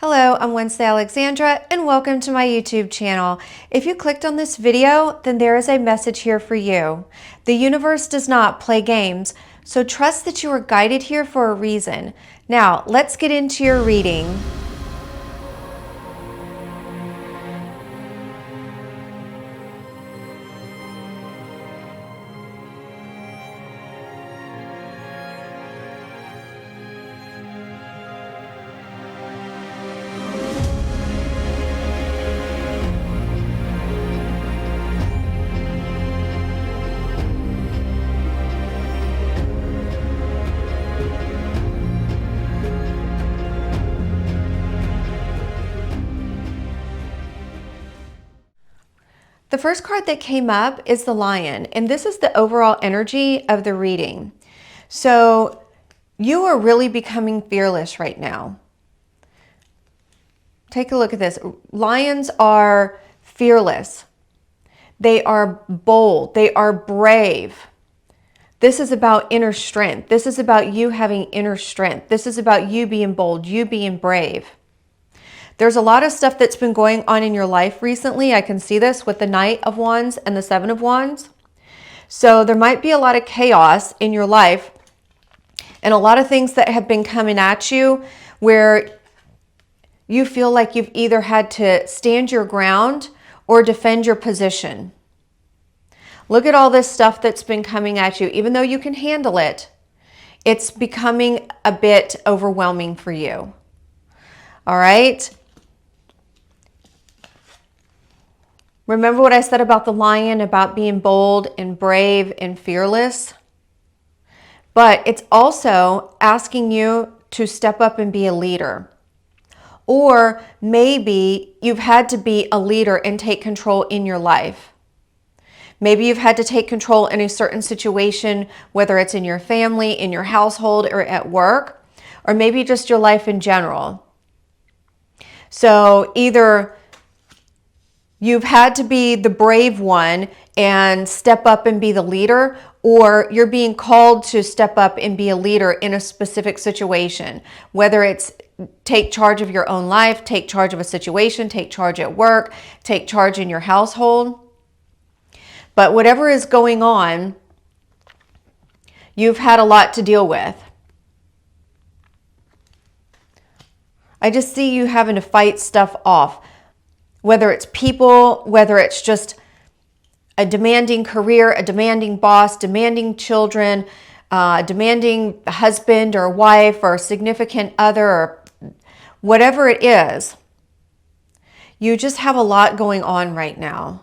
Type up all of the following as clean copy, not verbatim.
Hello, I'm Wednesday Alexandra and welcome to my YouTube channel. If you clicked on this video, then there is a message here for you. The universe does not play games, so trust that you are guided here for a reason. Now, let's get into your reading. The first card that came up is the Lion, and this is the overall energy of the reading. So you are really becoming fearless right now. Take a look at this. Lions are fearless. They are bold. They are brave. This is about inner strength. This is about you having inner strength. This is about you being bold, you being brave. There's a lot of stuff that's been going on in your life recently. I can see this with the Knight of Wands and the Seven of Wands. So there might be a lot of chaos in your life and a lot of things that have been coming at you where you feel like you've either had to stand your ground or defend your position. Look at all this stuff that's been coming at you. Even though you can handle it, it's becoming a bit overwhelming for you. All right? Remember what I said about the Lion, about being bold and brave and fearless? But it's also asking you to step up and be a leader. Or maybe you've had to be a leader and take control in your life. Maybe you've had to take control in a certain situation, whether it's in your family, in your household, or at work, or maybe just your life in general. So either you've had to be the brave one and step up and be the leader, or you're being called to step up and be a leader in a specific situation, whether it's take charge of your own life, take charge of a situation, take charge at work, take charge in your household. But whatever is going on, you've had a lot to deal with. I just see you having to fight stuff off. Whether it's people, whether it's just a demanding career, a demanding boss, demanding children, demanding husband or wife or significant other, or whatever it is, you just have a lot going on right now.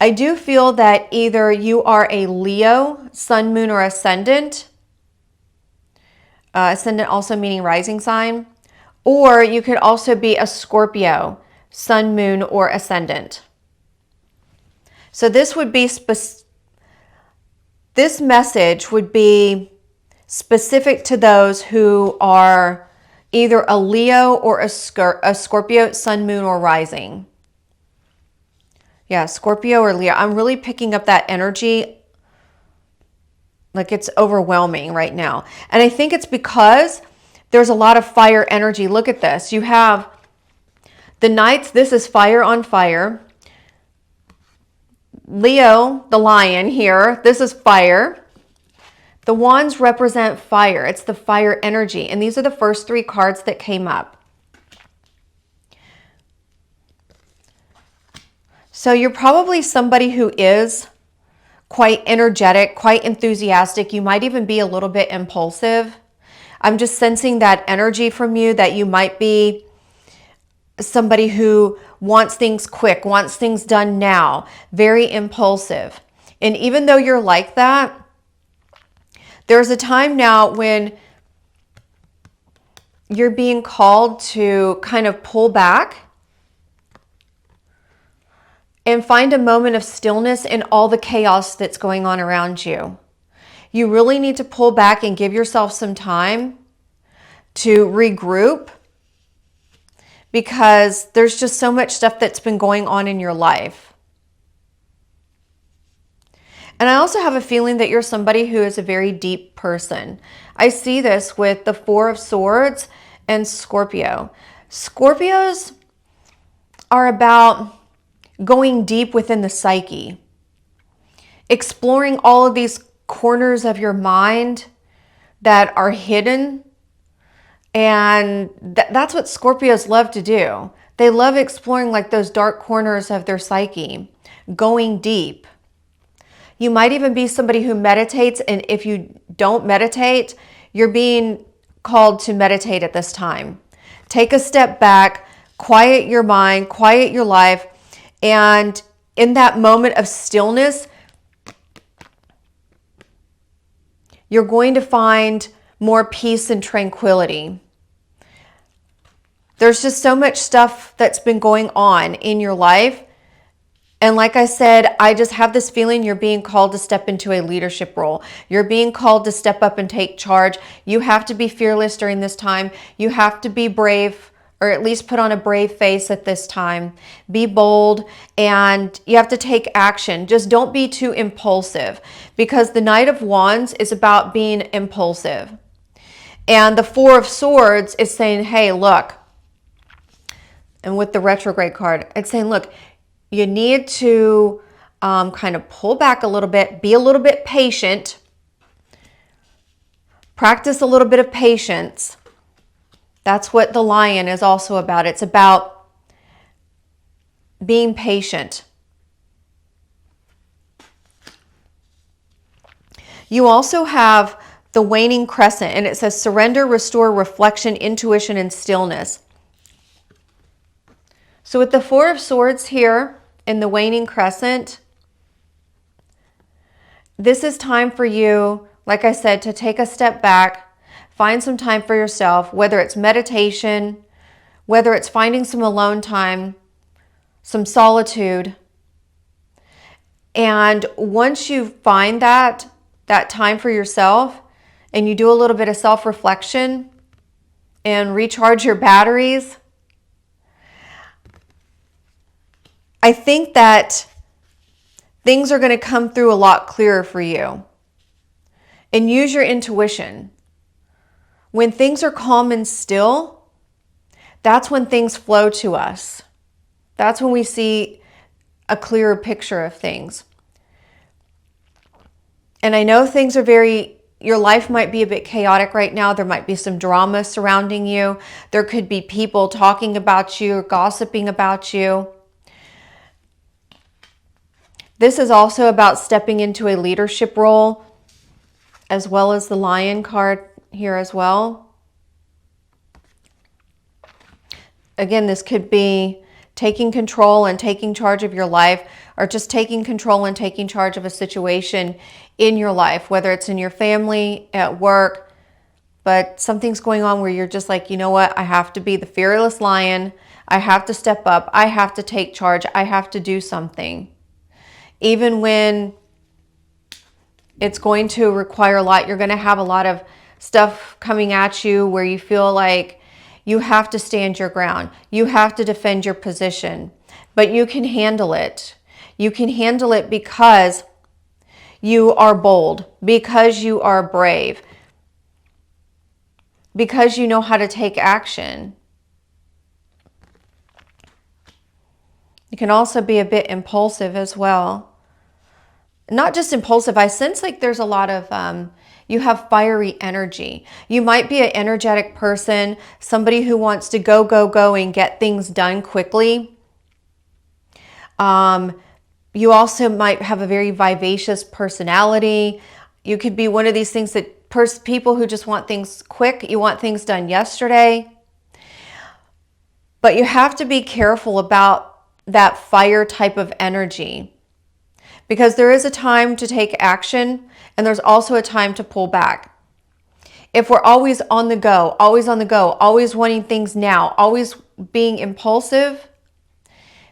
I do feel that either you are a Leo, sun, moon, or ascendant. Ascendant also meaning rising sign. Or you could also be a Scorpio, sun, moon, or ascendant. So this would be this message would be specific to those who are either a Leo or a Scorpio, sun, moon, or rising. Yeah, Scorpio or Leo. I'm really picking up that energy. Like it's overwhelming right now. And I think it's because there's a lot of fire energy. Look at this. You have the Knights. This is fire on fire. Leo, the Lion here. This is fire. The Wands represent fire. It's the fire energy. And these are the first three cards that came up. So you're probably somebody who is quite energetic, quite enthusiastic. You might even be a little bit impulsive. I'm just sensing that energy from you, that you might be somebody who wants things quick, wants things done now, very impulsive. And even though you're like that, there's a time now when you're being called to kind of pull back and find a moment of stillness in all the chaos that's going on around you. You really need to pull back and give yourself some time to regroup, because there's just so much stuff that's been going on in your life. And I also have a feeling that you're somebody who is a very deep person. I see this with the Four of Swords and Scorpio. Scorpios are about going deep within the psyche, exploring all of these corners of your mind that are hidden. And that's what Scorpios love to do. They love exploring like those dark corners of their psyche, going deep. You might even be somebody who meditates, and if you don't meditate, you're being called to meditate at this time. Take a step back, quiet your mind, quiet your life, and in that moment of stillness, you're going to find more peace and tranquility. There's just so much stuff that's been going on in your life. And like I said, I just have this feeling you're being called to step into a leadership role. You're being called to step up and take charge. You have to be fearless during this time. You have to be brave, or at least put on a brave face at this time. Be bold, and you have to take action. Just don't be too impulsive, because the Knight of Wands is about being impulsive. And the Four of Swords is saying, hey, look, and with the retrograde card, it's saying, look, you need to kind of pull back a little bit, be a little bit patient, practice a little bit of patience. That's what the Lion is also about. It's about being patient. You also have the waning crescent, and it says surrender, restore, reflection, intuition, and stillness. So with the Four of Swords here in the waning crescent, this is time for you, like I said, to take a step back, find some time for yourself, whether it's meditation, whether it's finding some alone time, some solitude. And once you find that time for yourself, and you do a little bit of self-reflection and recharge your batteries, I think that things are going to come through a lot clearer for you. And use your intuition. When things are calm and still, that's when things flow to us. That's when we see a clearer picture of things. And I know things are your life might be a bit chaotic right now. There might be some drama surrounding you. There could be people talking about you or gossiping about you. This is also about stepping into a leadership role, as well as the Lion card here as well. Again, this could be taking control and taking charge of your life, or just taking control and taking charge of a situation in your life, whether it's in your family, at work, but something's going on where you're just like, you know what, I have to be the fearless lion. I have to step up. I have to take charge. I have to do something. Even when it's going to require a lot, you're going to have a lot of stuff coming at you where you feel like you have to stand your ground. You have to defend your position, but you can handle it. You can handle it because you are bold, because you are brave, because you know how to take action. You can also be a bit impulsive as well. Not just impulsive, I sense like there's a lot of, you have fiery energy. You might be an energetic person, somebody who wants to go, go, go and get things done quickly. You also might have a very vivacious personality. You could be one of these things that people who just want things quick. You want things done yesterday. But you have to be careful about that fire type of energy, because there is a time to take action and there's also a time to pull back. If we're always on the go, always wanting things now, always being impulsive,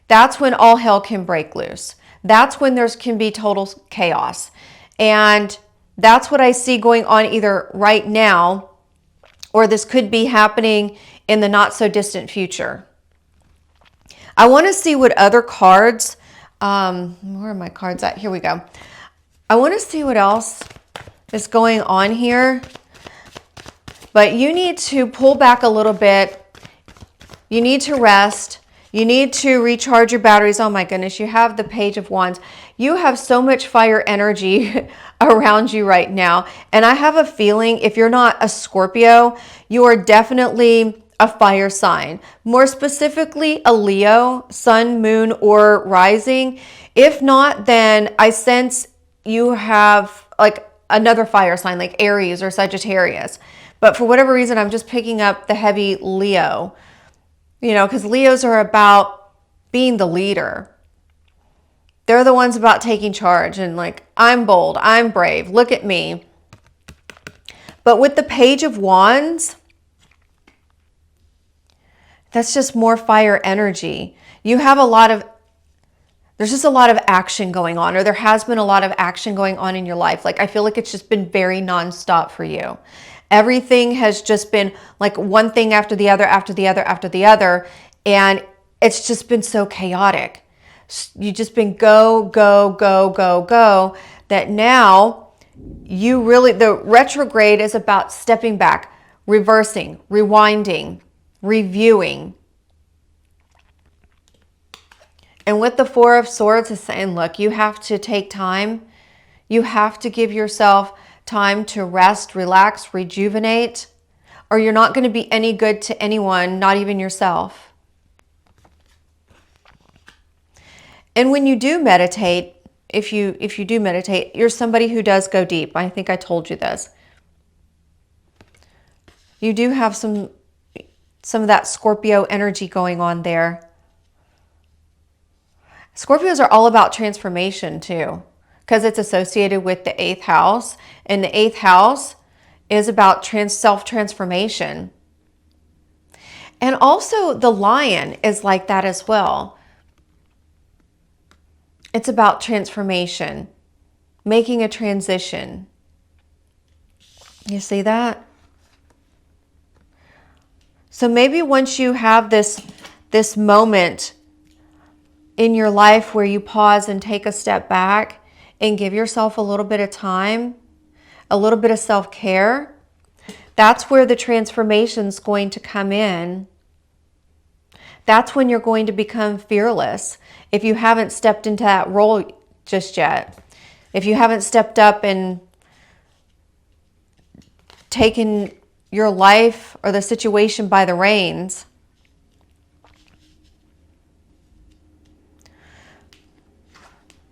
that's when all hell can break loose. That's when there can be total chaos. And that's what I see going on either right now, or this could be happening in the not so distant future. I want to see what other cards, where are my cards at? Here we go. I want to see what else is going on here. But you need to pull back a little bit. You need to rest. You need to recharge your batteries. Oh my goodness, you have the Page of Wands. You have so much fire energy around you right now. And I have a feeling if you're not a Scorpio, you are definitely a fire sign. More specifically, a Leo, sun, moon, or rising. If not, then I sense you have like another fire sign like Aries or Sagittarius. But for whatever reason, I'm just picking up the heavy Leo. You know, because Leos are about being the leader. They're the ones about taking charge and like, I'm bold, I'm brave, look at me. But with the Page of Wands, that's just more fire energy. You have there's just a lot of action going on, or there has been a lot of action going on in your life. Like, I feel like it's just been very nonstop for you. Everything has just been like one thing after the other, after the other, after the other. And it's just been so chaotic. You've just been go, go, go, go, go, that now you really, the retrograde is about stepping back, reversing, rewinding, reviewing. And with the Four of Swords is saying, look, you have to take time. You have to give yourself time to rest, relax, rejuvenate, or you're not going to be any good to anyone, not even yourself. And when you do meditate, if you do meditate, you're somebody who does go deep. I think I told you this. You do have some of that Scorpio energy going on there. Scorpios are all about transformation too, because it's associated with the 8th house. And the 8th house is about self-transformation. And also the Lion is like that as well. It's about transformation, making a transition. You see that? So maybe once you have this moment in your life where you pause and take a step back and give yourself a little bit of time, a little bit of self-care, that's where the transformation's going to come in. That's when you're going to become fearless. If you haven't stepped into that role just yet, if you haven't stepped up and taken your life or the situation by the reins,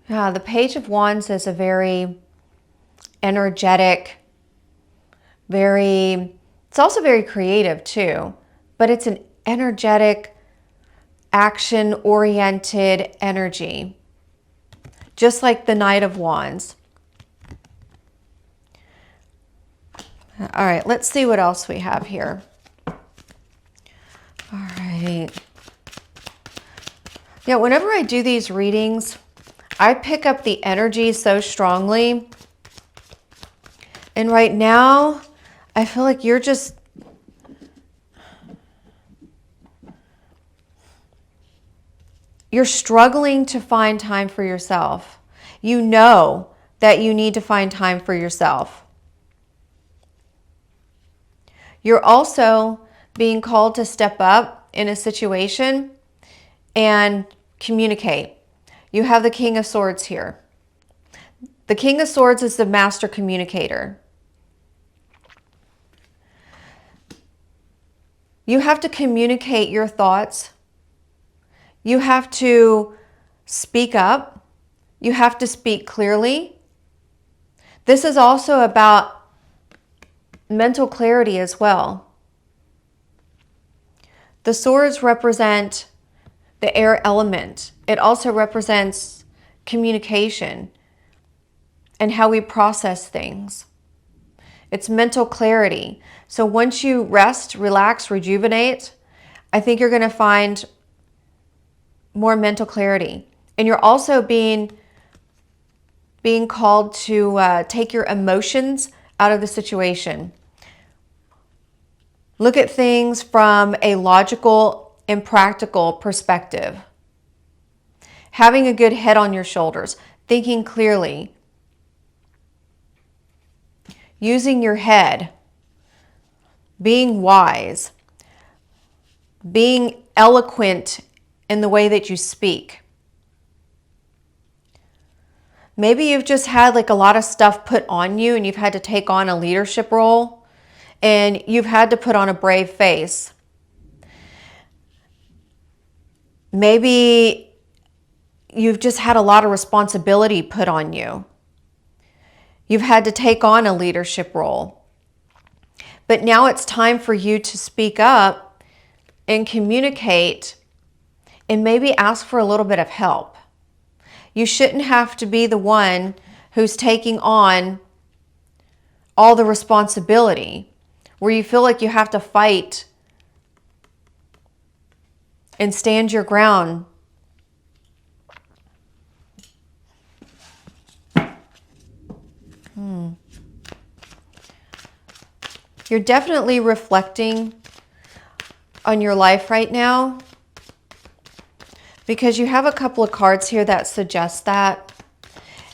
the Page of Wands is a very energetic, it's also very creative too, but it's an energetic, action-oriented energy, just like the Knight of Wands. All right, let's see what else we have here. All right. Yeah, whenever I do these readings, I pick up the energy so strongly. And right now, I feel like you're struggling to find time for yourself. You know that you need to find time for yourself. You're also being called to step up in a situation and communicate. You have the King of Swords here. The King of Swords is the master communicator. You have to communicate your thoughts. You have to speak up. You have to speak clearly. This is also about mental clarity as well. The swords represent the air element. It also represents communication and how we process things. It's mental clarity. So once you rest, relax, rejuvenate, I think you're going to find more mental clarity. And you're also being called to take your emotions out of the situation. Look at things from a logical and practical perspective. Having a good head on your shoulders, thinking clearly. using your head, being wise, being eloquent in the way that you speak. Maybe you've just had like a lot of stuff put on you and you've had to take on a leadership role and you've had to put on a brave face. Maybe you've just had a lot of responsibility put on you. You've had to take on a leadership role. But now it's time for you to speak up and communicate and maybe ask for a little bit of help. You shouldn't have to be the one who's taking on all the responsibility, where you feel like you have to fight and stand your ground. You're definitely reflecting on your life right now because you have a couple of cards here that suggest that.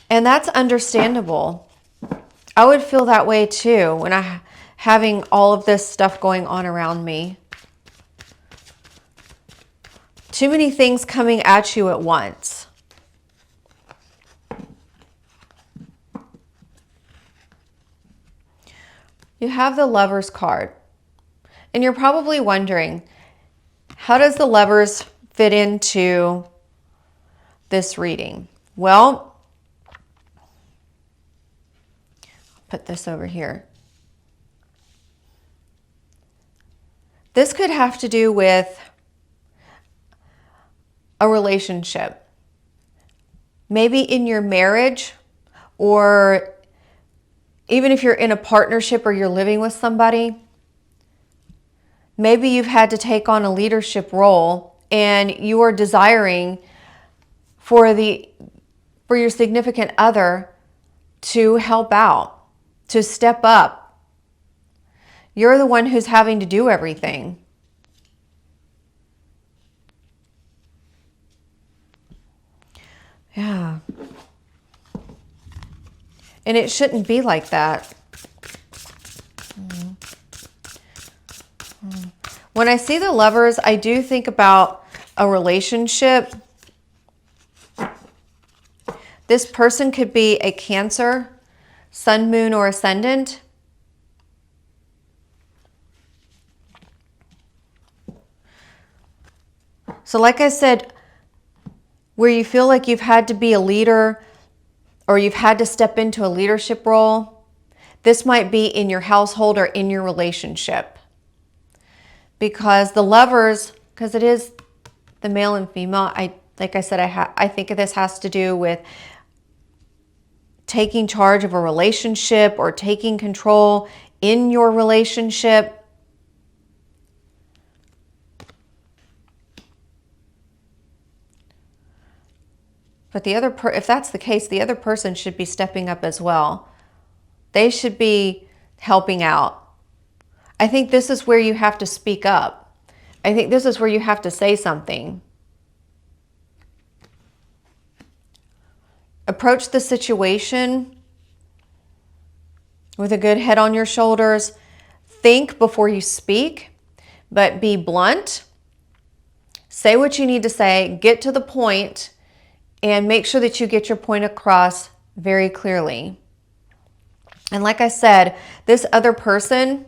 And that's understandable. I would feel that way too when I'm having all of this stuff going on around me. Too many things coming at you at once. You have the Lovers card. And you're probably wondering, how does the Lovers fit into this reading? Well, put this over here. This could have to do with a relationship. Maybe in your marriage, or even if you're in a partnership or you're living with somebody. Maybe you've had to take on a leadership role and you are desiring for your significant other to help out, to step up. You're the one who's having to do everything. Yeah. And it shouldn't be like that. When I see the Lovers, I do think about a relationship. This person could be a Cancer, Sun, Moon, or Ascendant. So like I said, where you feel like you've had to be a leader or you've had to step into a leadership role, this might be in your household or in your relationship. Because the Lovers, because it is the male and female, like I said, I think this has to do with taking charge of a relationship or taking control in your relationship. But if that's the case, the other person should be stepping up as well. They should be helping out. I think this is where you have to speak up. I think this is where you have to say something. Approach the situation with a good head on your shoulders. Think before you speak, but be blunt. Say what you need to say, get to the point, and make sure that you get your point across very clearly. And like I said, this other person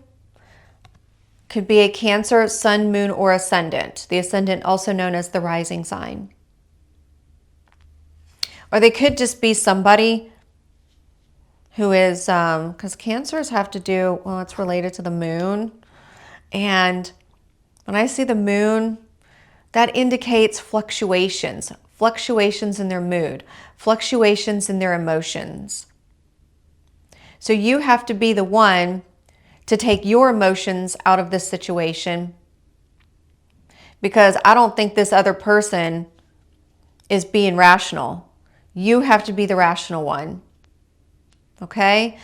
could be a Cancer, Sun, Moon, or Ascendant. The Ascendant also known as the rising sign. Or they could just be somebody who is, because Cancers have to do, well, it's related to the moon. And when I see the moon, that indicates fluctuations. Fluctuations in their mood, fluctuations in their emotions. So you have to be the one to take your emotions out of this situation, because I don't think this other person is being rational. You have to be the rational one. Okay?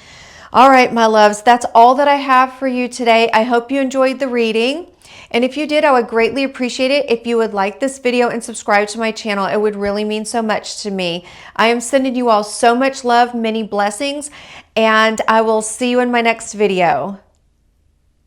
All right, my loves, that's all that I have for you today. I hope you enjoyed the reading. And if you did, I would greatly appreciate it if you would like this video and subscribe to my channel. It would really mean so much to me. I am sending you all so much love, many blessings, and I will see you in my next video.